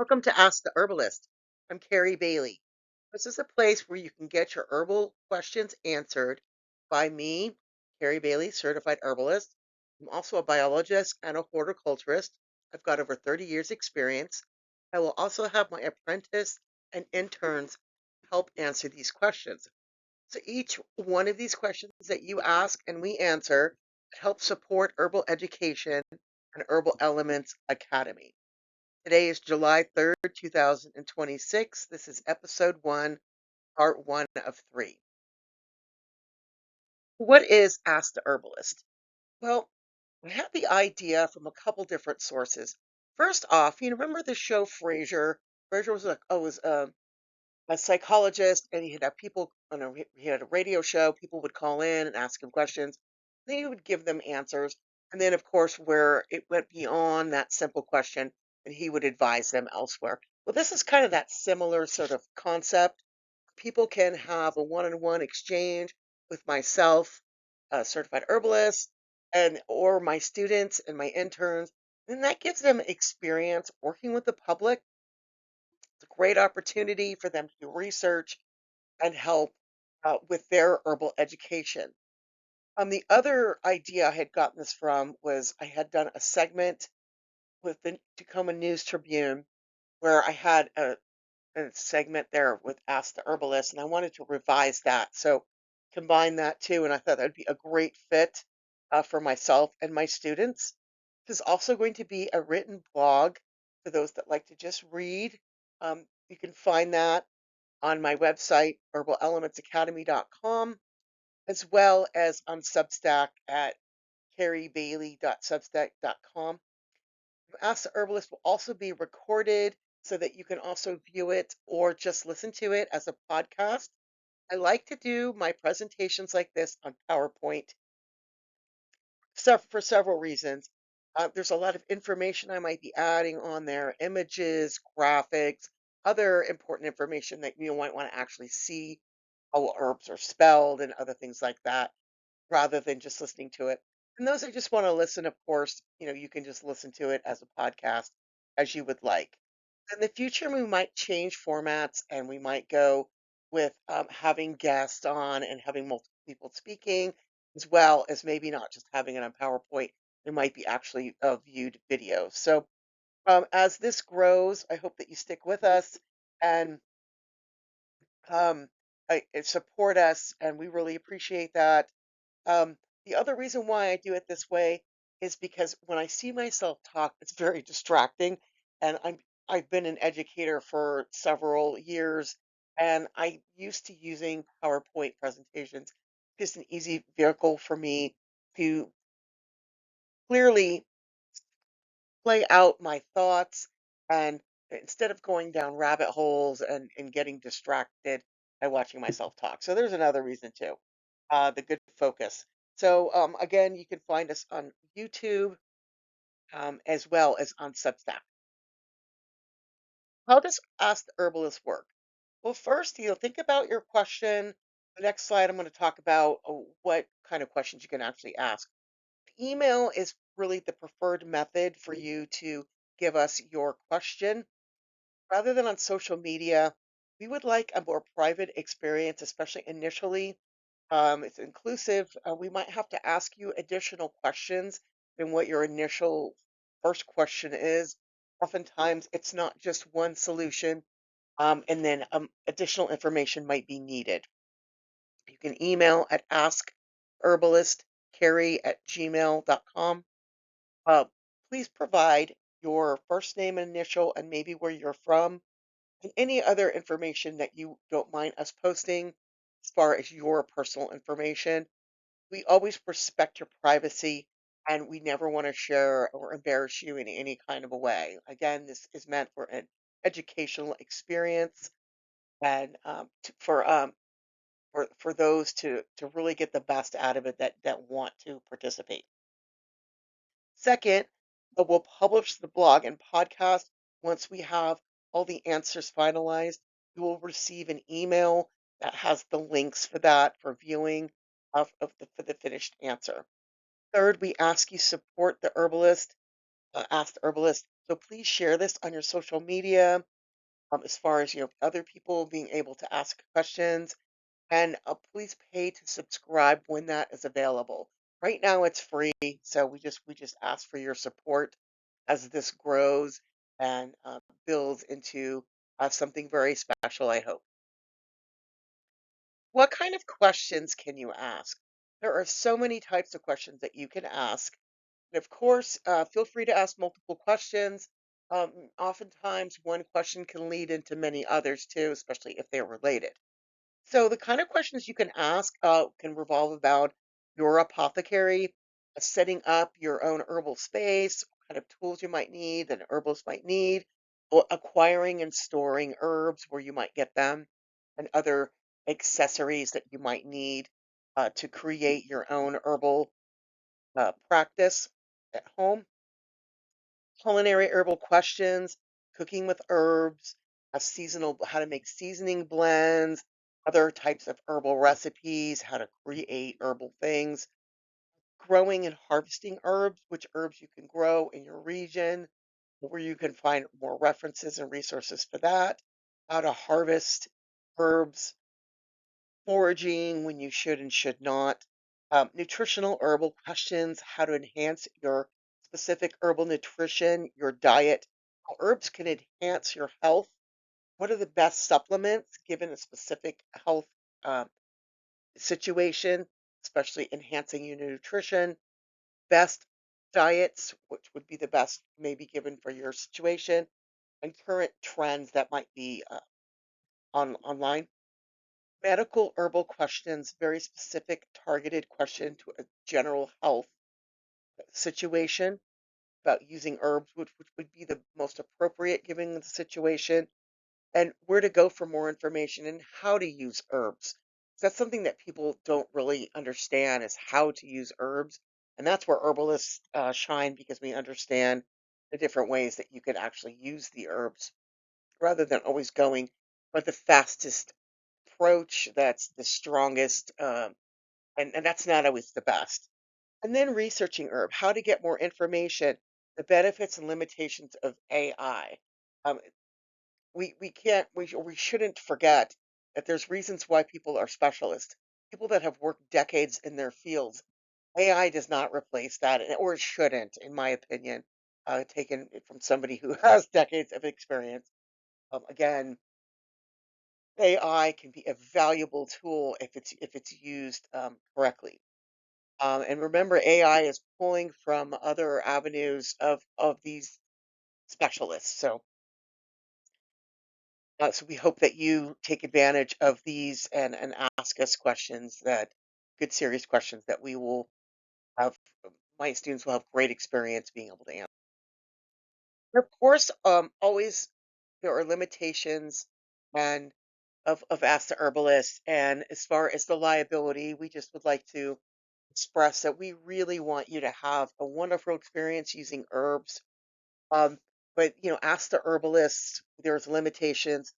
Welcome to Ask the Herbalist. I'm Carrie Bailey. This is a place where you can get your herbal questions answered by me, Carrie Bailey, certified herbalist. I'm also a biologist and a horticulturist. I've got over 30 years experience. I will also have my apprentice and interns help answer these questions. So each one of these questions that you ask and we answer helps support Herbal Education and Herbal Elements Academy. Today is July 3rd, 2026. This is episode one, part one of three. What is Ask the Herbalist? Well, I had the idea from a couple different sources. First off, you remember the show Frasier? Frasier was a psychologist, and he'd have people on he had a radio show. People would call in and ask him questions. Then he would give them answers. And then, of course, where it went beyond that simple question, and he would advise them elsewhere. Well, this is kind of that similar sort of concept. People can have a one-on-one exchange with myself, a certified herbalist, and or my students and my interns, and that gives them experience working with the public. It's a great opportunity for them to do research and help with their herbal education. The other idea I had gotten this from was I had done a segment with the Tacoma News Tribune where I had a segment there with Ask the Herbalist, and I wanted to revise that. So combine that too, and I thought that would be a great fit for myself and my students. There's also going to be a written blog for those that like to just read. You can find that on my website, herbalelementsacademy.com, as well as on Substack at carriebailey.substack.com. Ask the Herbalist will also be recorded so that you can also view it or just listen to it as a podcast. I like to do my presentations like this on PowerPoint for several reasons. There's a lot of information I might be adding on there, images, graphics, other important information that you might want to actually see how herbs are spelled and other things like that, rather than just listening to it. And those that just want to listen, of course, you can just listen to it as a podcast as you would like. In the future, we might change formats and we might go with having guests on and having multiple people speaking, as well as maybe not just having it on PowerPoint. There might be actually viewed videos. So as this grows, I hope that you stick with us and um, support us, and we really appreciate that. Um, the other reason why I do it this way is because when I see myself talk, it's very distracting. And I've been an educator for several years, and I used to using PowerPoint presentations, just an easy vehicle for me to clearly play out my thoughts and instead of going down rabbit holes and getting distracted by watching myself talk. So there's another reason too, the good focus. So again, you can find us on YouTube as well as on Substack. How does Ask the Herbalist work? Well, first, think about your question. The next slide, I'm going to talk about what kind of questions you can actually ask. Email is really the preferred method for you to give us your question. Rather than on social media, we would like a more private experience, especially initially. It's inclusive. We might have to ask you additional questions than what your initial first question is. Oftentimes, it's not just one solution, and then additional information might be needed. You can email at askherbalistcarrie@gmail.com. Uh, Please provide your first name and initial and maybe where you're from and any other information that you don't mind us posting as far as your personal information. We always respect your privacy and we never want to share or embarrass you in any kind of a way. Again, this is meant for an educational experience and for those to really get the best out of it that want to participate. Second, we'll publish the blog and podcast once we have all the answers finalized. You will receive an email that has the links for that for viewing for the finished answer. Third, we ask you support the herbalist, ask the herbalist So please share this on your social media, as far as other people being able to ask questions, and please pay to subscribe when that is available. Right now it's free, so we just ask for your support as this grows and builds into something very special, I hope. What kind of questions can you ask? There are so many types of questions that you can ask. And of course, feel free to ask multiple questions. Oftentimes, one question can lead into many others too, especially if they're related. So the kind of questions you can ask can revolve about your apothecary, setting up your own herbal space, what kind of tools you might need, that an herbalist might need, or acquiring and storing herbs where you might get them, and other accessories that you might need to create your own herbal practice at home. Culinary herbal questions, cooking with herbs, how to make seasoning blends, other types of herbal recipes, how to create herbal things, growing and harvesting herbs, which herbs you can grow in your region, where you can find more references and resources for that, how to harvest herbs, foraging when you should and should not, nutritional herbal questions, how to enhance your specific herbal nutrition, your diet, how herbs can enhance your health, what are the best supplements given a specific health uh, situation, especially enhancing your nutrition, best diets, which would be the best maybe given for your situation, and current trends that might be online. Medical herbal questions, very specific, targeted question to a general health situation about using herbs, which would be the most appropriate given the situation, and where to go for more information and how to use herbs. That's something that people don't really understand is how to use herbs. And that's where herbalists shine because we understand the different ways that you can actually use the herbs rather than always going for the fastest approach that's the strongest and that's not always the best. And then researching herb, how to get more information, the benefits and limitations of AI. Um, we can't we shouldn't forget that there's reasons why people are specialists. People that have worked decades in their fields. AI does not replace that, or it shouldn't, in my opinion. Taken it from somebody who has decades of experience. Again, AI can be a valuable tool if it's used correctly. And remember, AI is pulling from other avenues of these specialists. So we hope that you take advantage of these and ask us questions that good, serious questions that we will have. My students will have great experience being able to answer. Of course, always there are limitations and of Ask the Herbalist. And as far as the liability, we just would like to express that we really want you to have a wonderful experience using herbs. Um, but ask the herbalists. There's limitations.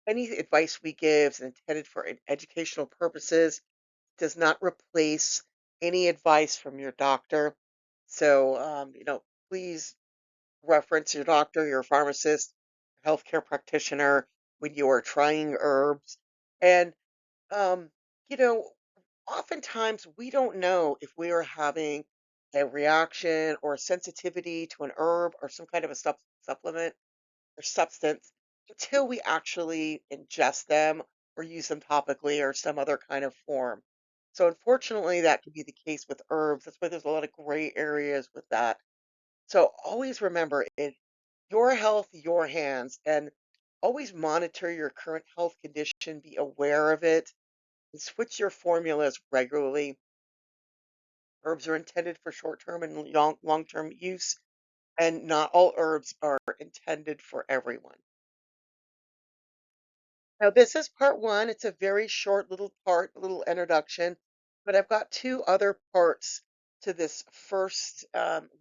Any advice we give is intended for educational purposes. Does not replace any advice from your doctor. So, please reference your doctor, your pharmacist, healthcare practitioner when you are trying herbs. And, um, you know, oftentimes we don't know if we are having a reaction or a sensitivity to an herb or some kind of a supplement or substance until we actually ingest them or use them topically or some other kind of form. So, unfortunately, that could be the case with herbs. That's why there's a lot of gray areas with that. So, always remember it your health, your hands, and always monitor your current health condition, be aware of it, and switch your formulas regularly. Herbs are intended for short term and long term use, and not all herbs are intended for everyone. Now, this is part one. It's a very short little part, little introduction, but I've got two other parts to this first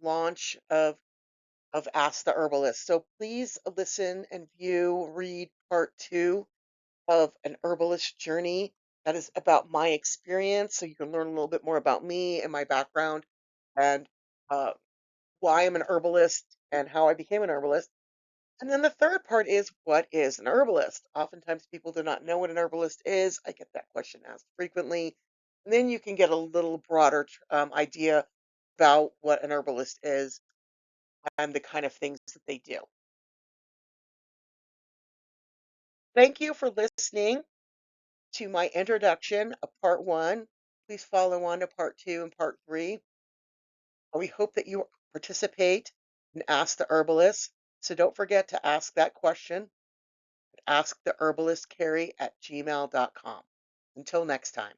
launch of Ask the Herbalist. So please listen and read part two of an herbalist journey that is about my experience, so you can learn a little bit more about me and my background and uh, why I'm an herbalist and how I became an herbalist. And then the third part is, what is an herbalist? Oftentimes people do not know what an herbalist is. I get that question asked frequently. And then you can get a little broader idea about what an herbalist is and the kind of things that they do. Thank you for listening to my introduction of part one. Please follow on to part two and part three. We hope that you participate and ask the herbalist. So don't forget to ask that question. Ask the herbalist Carrie at gmail.com. Until next time.